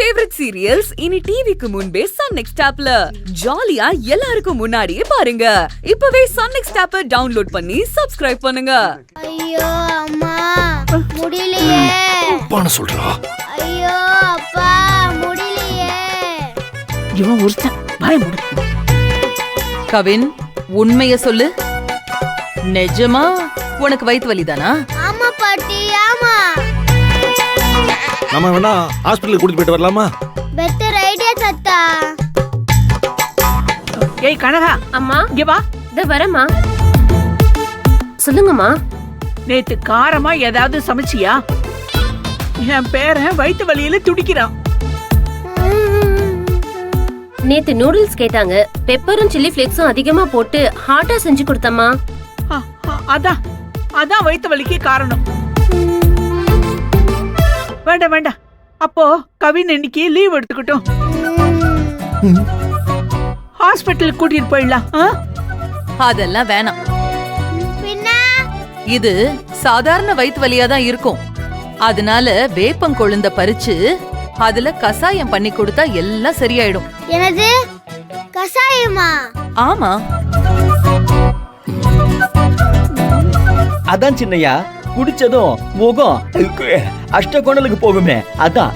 Favourite serials இனி டிவிக்கு முன்பே சன் நெக்ஸ்ட் ஆப்ல ஜாலியா எல்லாருக்கும் முன்னாடியே பாருங்க. இப்பவே சன் நெக்ஸ்ட் ஆப்பை டவுன்லோட் பண்ணி சப்ஸ்கிரைப் பண்ணுங்க. ஐயோ அம்மா முடியலையே. பான சொல்றா. ஐயோ அப்பா முடியலையே. இவன் ஒருத்தன் வாய மூடு. கவின், உண்மைய சொல்லு. நிஜமா உனக்கு வயித்து வலிதானா? ஆமா பாட்டி ஆமா. நம்ம வேணா ஹாஸ்பிடலுக்கு கூட்டிட்டு போயிட்டு வரலாமா? பெட்டர் ஐடியா தாத்தா. ஏய் கனகா, அம்மா இங்க வா. இத வரேம்மா. சொல்லுங்கம்மா. நேத்து காரமா ஏதாவது சமைச்சியா? என் பேரன் வயித்து வலியில துடிக்கிறான். நேத்து நூடுல்ஸ் கேட்டாங்க. பெப்பரும் சில்லி ஃபிளேக்ஸும் அதிகமா போட்டு ஹாட்டா செஞ்சு கொடுத்தம்மா. அதான் வயித்து வலிக்கு காரணம். வேண்டாம் வேண்டாம். அப்போ கவின் இன்னைக்கு லீவ் எடுத்துக்கிட்டோம். ஹாஸ்பிட்டலுக்கு கூட்டிட்டு போயிடலாம். அதெல்லாம் வேணாம். பின்ன இது சாதாரண வயித்து வலியா தான் இருக்கும். அதனால வேப்பங்கொழுந்த பறிச்சு அதுல கசாயம் பண்ணி கொடுத்தா எல்லாம் சரியாயிடும். என்னது கசாயமா? ஆமா, அதான் சின்னையா குடிச்சதும் முகம் அஷ்டகோணலுக்கு போகுமே அதான்.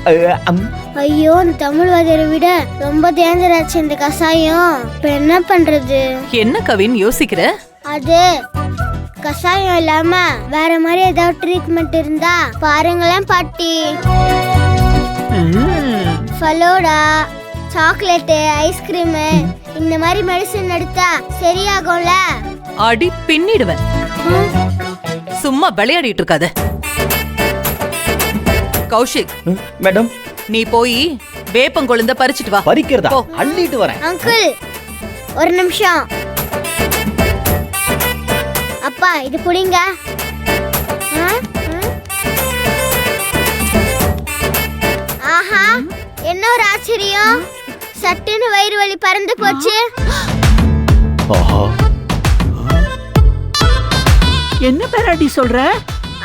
ஐயோ இந்த தமிழ் வாதியரை விட ரொம்ப டேஞ்சராச்சு இந்த கசாயம். இப்ப என்ன பண்றது? என்ன கவின் யோசிக்கிற? அது கசாயம் இல்லாம வேற மாதிரி ஏதாவது ட்ரீட்மெண்ட் இருந்தா பாருங்களேன் பாட்டி. ஃபலோடா, சாக்லேட், ஐஸ்கிரீம் இந்த மாதிரி மெடிசன் எடுத்தா சரியாகும்ல? அடி பின்னிடுவேன். சும்மா விளையாடிட்டு இருக்காத. கௌஷிக், மேடம் நீ போய் வேப்பங்கொழுந்த பறிச்சிட்டு வா. பறிக்கிறதா? அள்ளிட்டு வரேன். அங்கிள் ஒரு நிமிஷம். அப்பா இது புடிங்க. ஆஹா என்ன ஒரு ஆச்சரியம். சட்டுன்னு வயிறு வலி பறந்து போச்சு. என்ன பேராடி சொல்ற?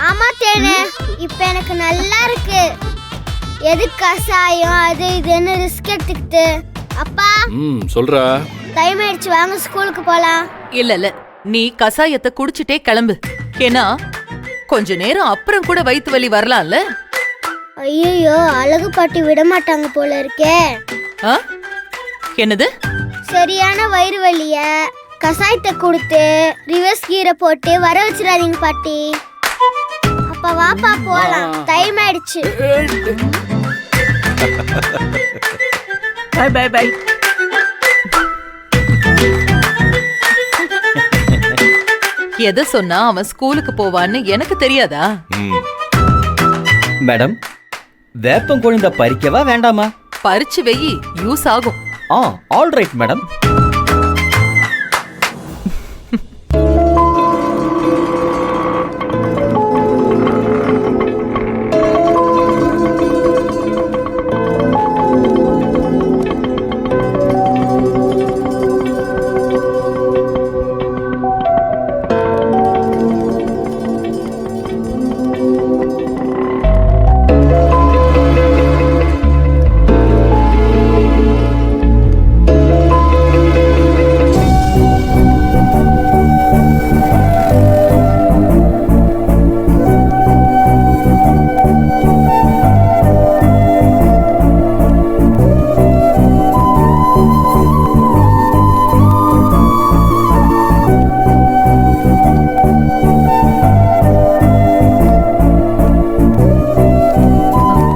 ஆமா தேனு, இப்ப எனக்கு நல்லா இருக்கு. எது கசாயம் அது இதுன்னு ரிஸ்க் எடுத்துக்கிட்டு. அப்பா சொல்றா. டைம் ஆயிடுச்சு, வாங்க ஸ்கூலுக்கு போலாம். இல்ல, நீ கசாயத்தை குடிச்சிட்டே கிளம்பு. ஏன்னா கொஞ்ச நேரம் அப்புறம் கூட வயித்து வலி வரலாம்ல. ஐயோ அழகு பாட்டி விட மாட்டாங்க போல இருக்கே. என்னது? சரியான வயிறு வலிய கசாயத்தை கொடுத்து ரிவர்ஸ் கீரை போட்டு வர வச்சிடாதீங்க பாட்டி. அப்ப வாப்பா போலாம், டைம் ஆயிடுச்சு. Bye bye bye. எதை சொன்னா அவன் ஸ்கூலுக்கு போவான்னு எனக்கு தெரியாதா? மேடம் வேப்பங்கொழுந்த பறிக்கவா வேண்டாமா? பறிச்சு வெயி, யூஸ் ஆகும். All right madam.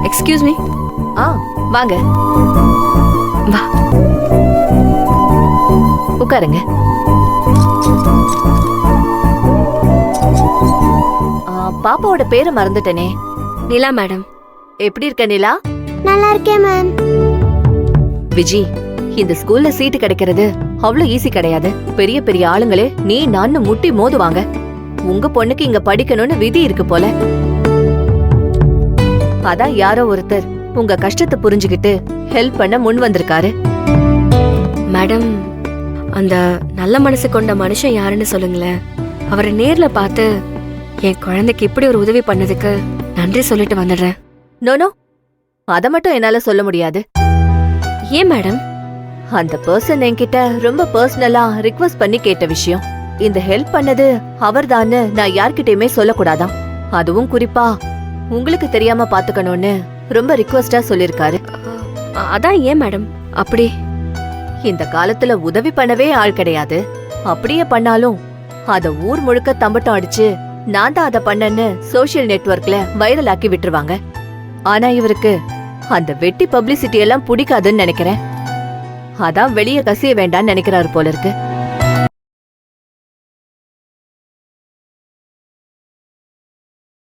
Excuse me. வாங்க வா உட்காருங்க. பாப்பாவோட பேரை மறந்துட்டேனே. நிலா மேடம். எப்படி இருக்க நிலா? நல்லா இருக்கேன் மேம். விஜி, இந்த ஸ்கூல்ல சீட்டு கிடைக்கிறது அவ்வளவு ஈஸி கிடையாது. பெரிய பெரிய ஆளுங்களே நீ நான் முட்டி மோதுவாங்க. உங்க பொண்ணுக்கு இங்க படிக்கணும்னு விதி இருக்கு போல. அதான் யாரோ ஒருத்தர் உங்க கஷ்டத்தை புரிஞ்சுக்கிட்டு ஹெல்ப் பண்ண முன் வந்திருக்காரு. மேடம், அந்த நல்ல மனசு கொண்ட மனுஷன் யாருன்னு சொல்லுங்களேன். அவரை நேர்ல பார்த்து என் குழந்தைக்கு இப்படி ஒரு உதவி பண்ணதுக்கு நன்றி சொல்லிட்டு வந்துடுறேன். நோனோ, அத மட்டும் என்னால சொல்ல முடியாது. ஏன் மேடம்? அந்த பர்சன் என்கிட்ட ரொம்ப பர்சனலா ரிக்வெஸ்ட் பண்ணி கேட்ட விஷயம். இந்த ஹெல்ப் பண்ணது அவர்தான்னு நான் யார்கிட்டயுமே சொல்லக்கூடாதாம். அதுவும் குறிப்பா உங்களுக்கு தெரியாம பாத்துக்கணும்னு ரொம்ப ரிக்வெஸ்டா சொல்லிருக்காரு. அதான் ஏன் மேடம் அப்படி? இந்த காலத்துல உதவி பண்ணவே ஆள் கிடையாது. அப்படியே பண்ணாலும் அத ஊர் முழுக்க தம்பட்டம் அடிச்சு நான் தான் அத பண்ணேன்னு சோஷியல் நெட்வொர்க்ல வைரல் ஆக்கி விட்டுருவாங்க. ஆனா இவருக்கு அந்த வெட்டி பப்ளிசிட்டி எல்லாம் பிடிக்காதுன்னு நினைக்கிறேன். அதான் வெளிய கசிய வேண்டாம்னு நினைக்கிறாரு போல இருக்கு.